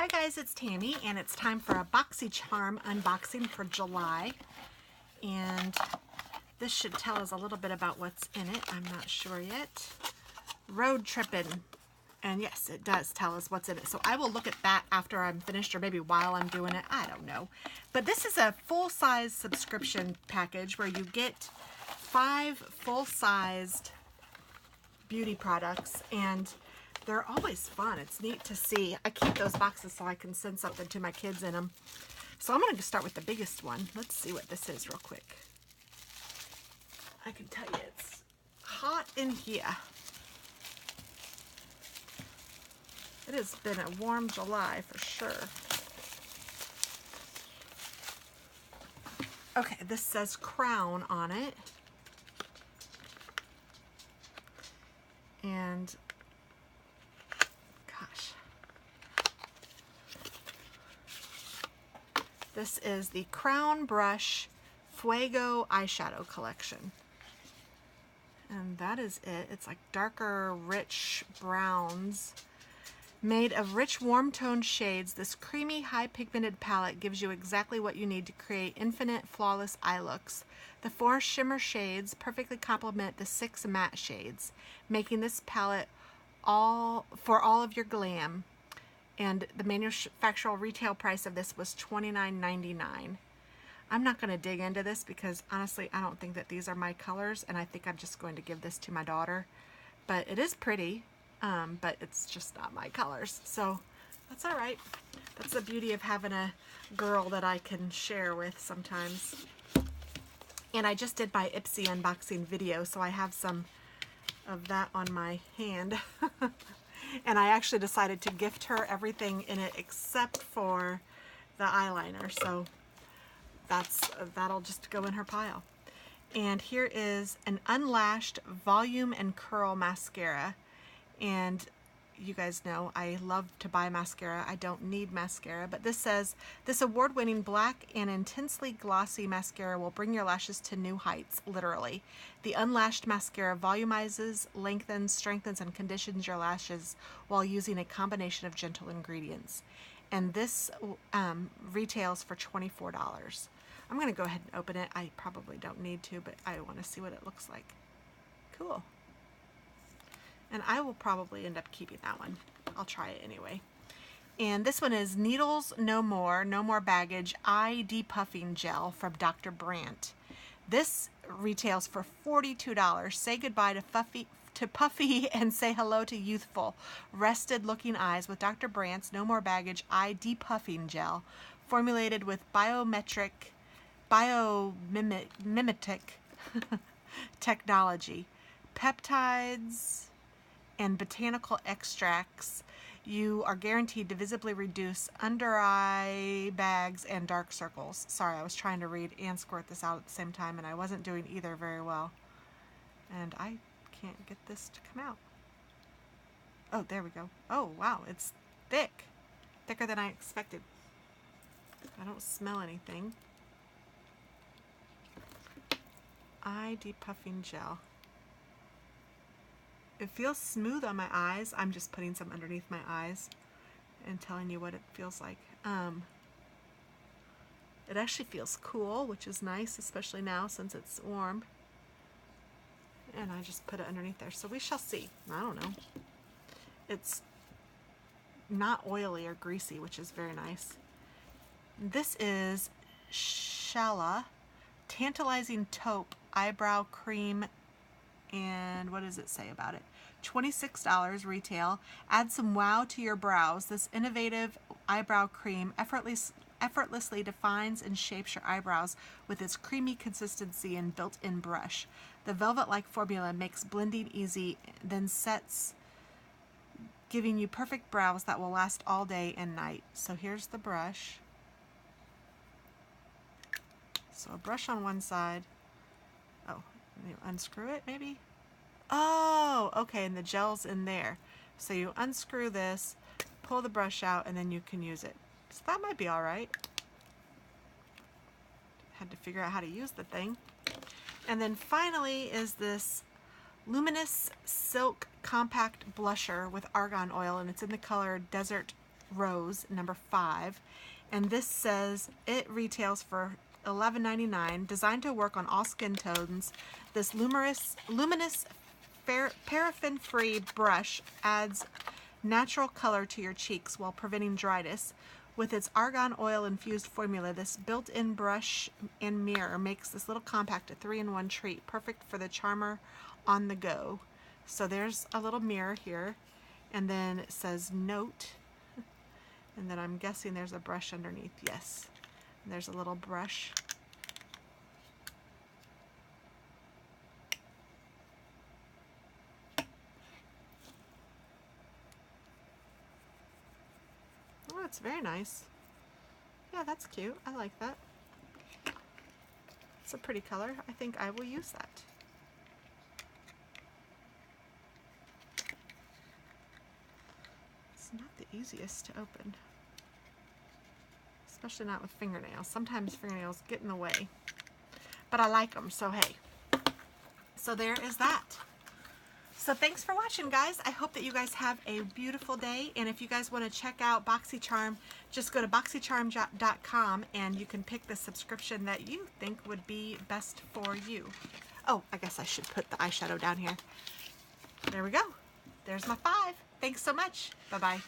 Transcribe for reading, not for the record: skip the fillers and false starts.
Hi guys, it's Tammy, and it's time for a BoxyCharm unboxing for July. And this should tell us a little bit about what's in it. I'm not sure yet. Road tripping. And yes, it does tell us what's in it. So I will look at that after I'm finished, or maybe while I'm doing it. I don't know. But this is a full-size subscription package where you get 5 full-sized beauty products, and they're always fun. It's neat to see. I keep those boxes so I can send something to my kids in them. So I'm going to start with the biggest one. Let's see what this is real quick. I can tell you it's hot in here. It has been a warm July for sure. Okay, this says Crown on it. And gosh, this is the Crown Brush Fuego eyeshadow collection. And that is it. It's like darker, rich browns. Made of rich, warm-toned shades, this creamy, high-pigmented palette gives you exactly what you need to create infinite, flawless eye looks. The 4 shimmer shades perfectly complement the 6 matte shades, making this palette for all of your glam. And the manufacturer retail price of this was $29.99. I'm not going to dig into this because, honestly, I don't think that these are my colors, and I think I'm just going to give this to my daughter. But it is pretty. But it's just not my colors, so that's all right. That's the beauty of having a girl that I can share with sometimes. And I just did my Ipsy unboxing video, so I have some of that on my hand. And I actually decided to gift her everything in it except for the eyeliner, so that'll just go in her pile. And here is an unlashed volume and curl mascara. And you guys know I love to buy mascara. I don't need mascara, but this says, this award-winning black and intensely glossy mascara will bring your lashes to new heights, literally. The unlashed mascara volumizes, lengthens, strengthens, and conditions your lashes while using a combination of gentle ingredients. And this retails for $24. I'm going to go ahead and open it. I probably don't need to, but I want to see what it looks like. Cool. And I will probably end up keeping that one. I'll try it anyway. And this one is Needles No More, No More Baggage Eye Depuffing Gel from Dr. Brandt. This retails for $42. Say goodbye to puffy and say hello to youthful, rested looking eyes with Dr. Brandt's No More Baggage Eye Depuffing Gel, formulated with biomimetic technology, peptides, and botanical extracts. You are guaranteed to visibly reduce under eye bags and dark circles. Sorry, I was trying to read and squirt this out at the same time, and I wasn't doing either very well. And I can't get this to come out. Oh, there we go. Oh, wow, it's thick. Thicker than I expected. I don't smell anything. Eye depuffing gel. It feels smooth on my eyes. I'm just putting some underneath my eyes and telling you what it feels like. It actually feels cool, which is nice, especially now since it's warm. And I just put it underneath there. So we shall see. I don't know. It's not oily or greasy, which is very nice. This is Shala Tantalizing Taupe Eyebrow Cream. And what does it say about it? $26 retail. Add some wow to your brows. This innovative eyebrow cream effortlessly defines and shapes your eyebrows with its creamy consistency and built-in brush. The velvet-like formula makes blending easy, then sets, giving you perfect brows that will last all day and night. So here's the brush. So a brush on one side. Oh, you unscrew it maybe? Oh, okay, and the gel's in there. So you unscrew this, pull the brush out, and then you can use it. So that might be all right. Had to figure out how to use the thing. And then finally is this Luminous Silk Compact Blusher with argan oil, and it's in the color Desert Rose number 5, and this says it retails for $11.99. Designed to work on all skin tones, this luminous paraffin-free brush adds natural color to your cheeks while preventing dryness. With its argan oil infused formula, this built-in brush and mirror makes this little compact a 3-in-1 treat, perfect for the charmer on the go. So there's a little mirror here, and then it says note, and then I'm guessing there's a brush underneath. Yes, and there's a little brush. Oh, it's very nice. Yeah, that's cute. I like that. It's a pretty color. I think I will use that. It's not the easiest to open, especially not with fingernails. Sometimes fingernails get in the way, but I like them, so hey. So there is that. So thanks for watching, guys. I hope that you guys have a beautiful day, and if you guys want to check out BoxyCharm, just go to BoxyCharm.com and you can pick the subscription that you think would be best for you. Oh, I guess I should put the eyeshadow down here. There we go. There's my 5. Thanks so much. Bye-bye.